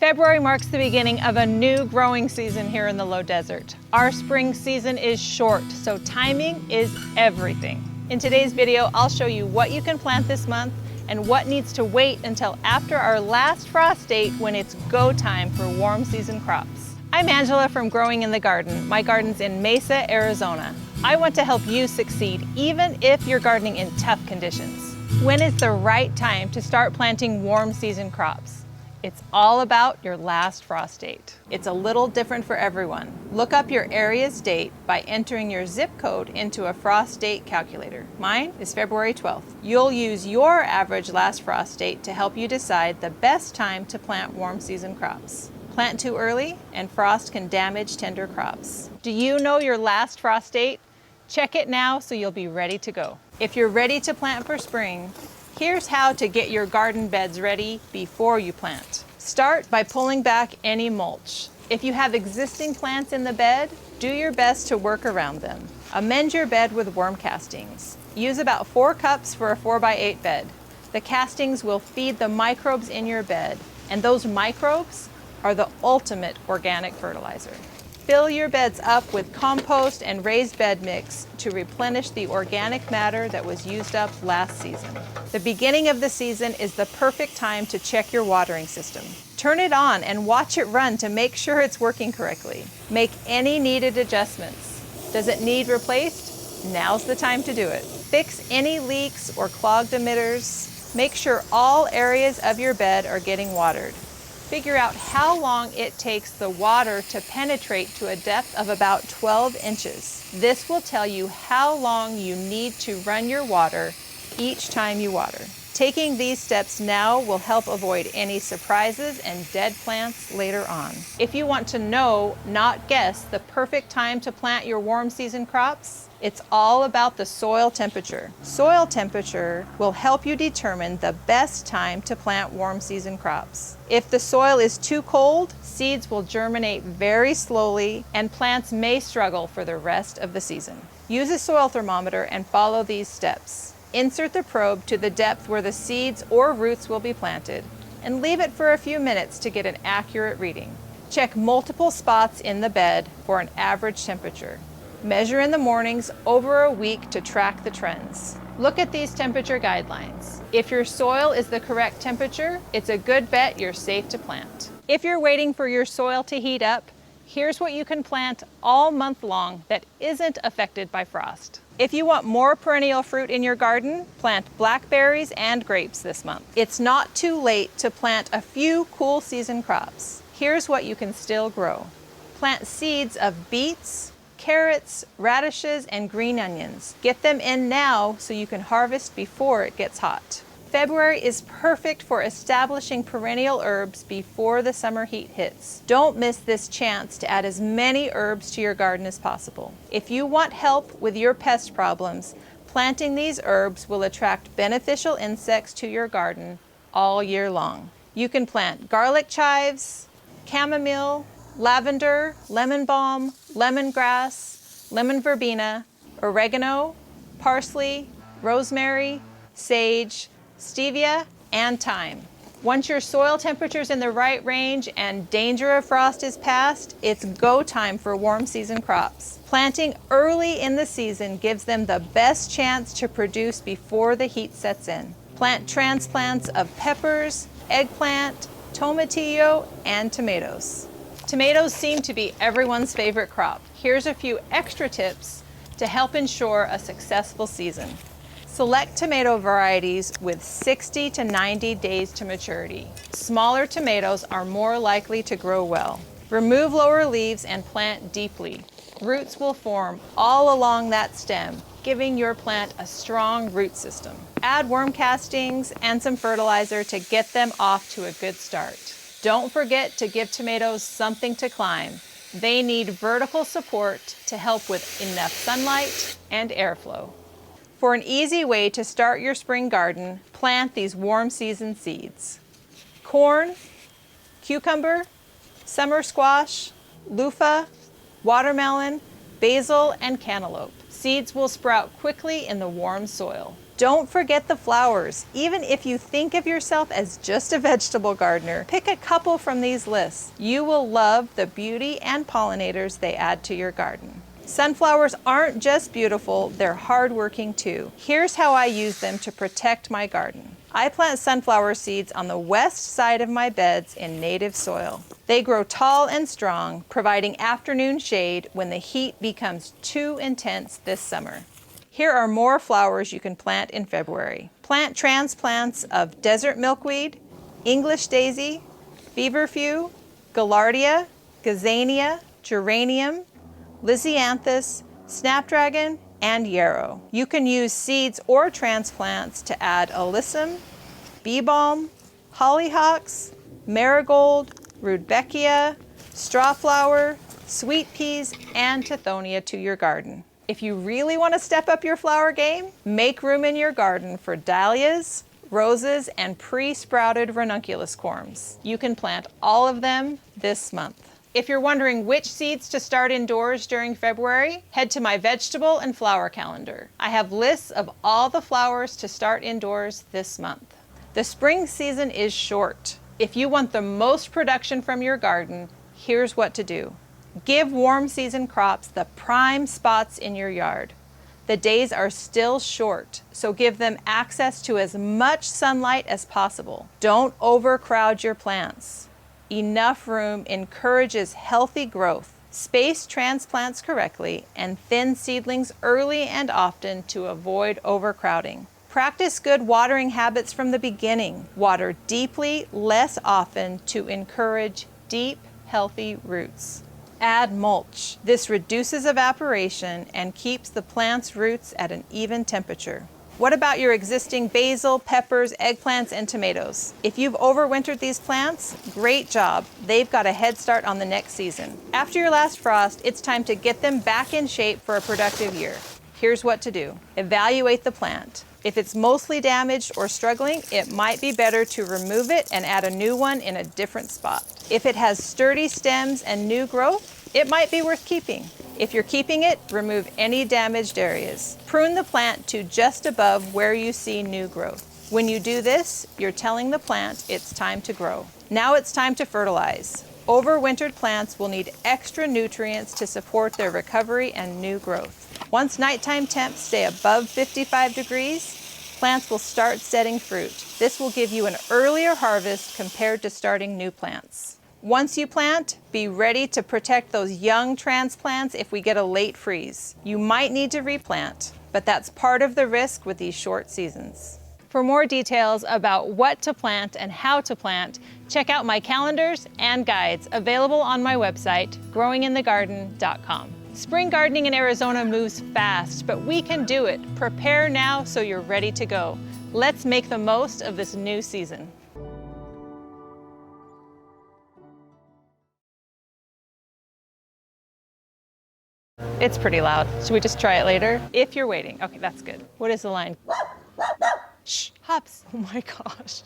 February marks the beginning of a new growing season here in the low desert. Our spring season is short, so timing is everything. In today's video, I'll show you what you can plant this month and what needs to wait until after our last frost date when it's go time for warm season crops. I'm Angela from Growing in the Garden. My garden's in Mesa, Arizona. I want to help you succeed even if you're gardening in tough conditions. When is the right time to start planting warm season crops? It's all about your last frost date. It's a little different for everyone. Look up your area's date by entering your zip code into a frost date calculator. Mine is February 12th. You'll use your average last frost date to help you decide the best time to plant warm season crops. Plant too early and frost can damage tender crops. Do you know your last frost date? Check it now so you'll be ready to go. If you're ready to plant for spring, here's how to get your garden beds ready before you plant. Start by pulling back any mulch. If you have existing plants in the bed, do your best to work around them. Amend your bed with worm castings. Use about 4 cups for a 4x8 bed. The castings will feed the microbes in your bed, and those microbes are the ultimate organic fertilizer. Fill your beds up with compost and raised bed mix to replenish the organic matter that was used up last season. The beginning of the season is the perfect time to check your watering system. Turn it on and watch it run to make sure it's working correctly. Make any needed adjustments. Does it need replaced? Now's the time to do it. Fix any leaks or clogged emitters. Make sure all areas of your bed are getting watered. Figure out how long it takes the water to penetrate to a depth of about 12 inches. This will tell you how long you need to run your water each time you water. Taking these steps now will help avoid any surprises and dead plants later on. If you want to know, not guess, the perfect time to plant your warm season crops, it's all about the soil temperature. Soil temperature will help you determine the best time to plant warm season crops. If the soil is too cold, seeds will germinate very slowly and plants may struggle for the rest of the season. Use a soil thermometer and follow these steps. Insert the probe to the depth where the seeds or roots will be planted and leave it for a few minutes to get an accurate reading. Check multiple spots in the bed for an average temperature. Measure in the mornings over a week to track the trends. Look at these temperature guidelines. If your soil is the correct temperature, it's a good bet you're safe to plant. If you're waiting for your soil to heat up, here's what you can plant all month long that isn't affected by frost. If you want more perennial fruit in your garden, plant blackberries and grapes this month. It's not too late to plant a few cool season crops. Here's what you can still grow. Plant seeds of beets, carrots, radishes, and green onions. Get them in now so you can harvest before it gets hot. February is perfect for establishing perennial herbs before the summer heat hits. Don't miss this chance to add as many herbs to your garden as possible. If you want help with your pest problems, planting these herbs will attract beneficial insects to your garden all year long. You can plant garlic chives, chamomile, lavender, lemon balm, lemongrass, lemon verbena, oregano, parsley, rosemary, sage, stevia, and thyme. Once your soil temperature's in the right range and danger of frost is past, it's go time for warm season crops. Planting early in the season gives them the best chance to produce before the heat sets in. Plant transplants of peppers, eggplant, tomatillo, and tomatoes. Tomatoes seem to be everyone's favorite crop. Here's a few extra tips to help ensure a successful season. Select tomato varieties with 60 to 90 days to maturity. Smaller tomatoes are more likely to grow well. Remove lower leaves and plant deeply. Roots will form all along that stem, giving your plant a strong root system. Add worm castings and some fertilizer to get them off to a good start. Don't forget to give tomatoes something to climb. They need vertical support to help with enough sunlight and airflow. For an easy way to start your spring garden, plant these warm season seeds. Corn, cucumber, summer squash, loofah, watermelon, basil, and cantaloupe. Seeds will sprout quickly in the warm soil. Don't forget the flowers. Even if you think of yourself as just a vegetable gardener, pick a couple from these lists. You will love the beauty and pollinators they add to your garden. Sunflowers aren't just beautiful, they're hardworking too. Here's how I use them to protect my garden. I plant sunflower seeds on the west side of my beds in native soil. They grow tall and strong, providing afternoon shade when the heat becomes too intense this summer. Here are more flowers you can plant in February. Plant transplants of desert milkweed, English daisy, feverfew, gaillardia, gazania, geranium, lisianthus, snapdragon, and yarrow. You can use seeds or transplants to add alyssum, bee balm, hollyhocks, marigold, rudbeckia, strawflower, sweet peas, and tithonia to your garden. If you really want to step up your flower game, make room in your garden for dahlias, roses, and pre-sprouted ranunculus corms. You can plant all of them this month. If you're wondering which seeds to start indoors during February, head to my vegetable and flower calendar. I have lists of all the flowers to start indoors this month. The spring season is short. If you want the most production from your garden, here's what to do. Give warm season crops the prime spots in your yard. The days are still short, so give them access to as much sunlight as possible. Don't overcrowd your plants. Enough room encourages healthy growth. Space transplants correctly and thin seedlings early and often to avoid overcrowding. Practice good watering habits from the beginning. Water deeply, less often to encourage deep, healthy roots. Add mulch. This reduces evaporation and keeps the plant's roots at an even temperature. What about your existing basil, peppers, eggplants, and tomatoes? If you've overwintered these plants, great job. They've got a head start on the next season. After your last frost, it's time to get them back in shape for a productive year. Here's what to do. Evaluate the plant. If it's mostly damaged or struggling, it might be better to remove it and add a new one in a different spot. If it has sturdy stems and new growth, it might be worth keeping. If you're keeping it, remove any damaged areas. Prune the plant to just above where you see new growth. When you do this, you're telling the plant it's time to grow. Now it's time to fertilize. Overwintered plants will need extra nutrients to support their recovery and new growth. Once nighttime temps stay above 55 degrees, plants will start setting fruit. This will give you an earlier harvest compared to starting new plants. Once you plant, be ready to protect those young transplants if we get a late freeze. You might need to replant, but that's part of the risk with these short seasons. For more details about what to plant and how to plant, check out my calendars and guides available on my website, growinginthegarden.com. Spring gardening in Arizona moves fast, but we can do it. Prepare now so you're ready to go. Let's make the most of this new season. It's pretty loud. Should we just try it later? If you're waiting. Okay, that's good. What is the line? Shh, Hops. Oh my gosh.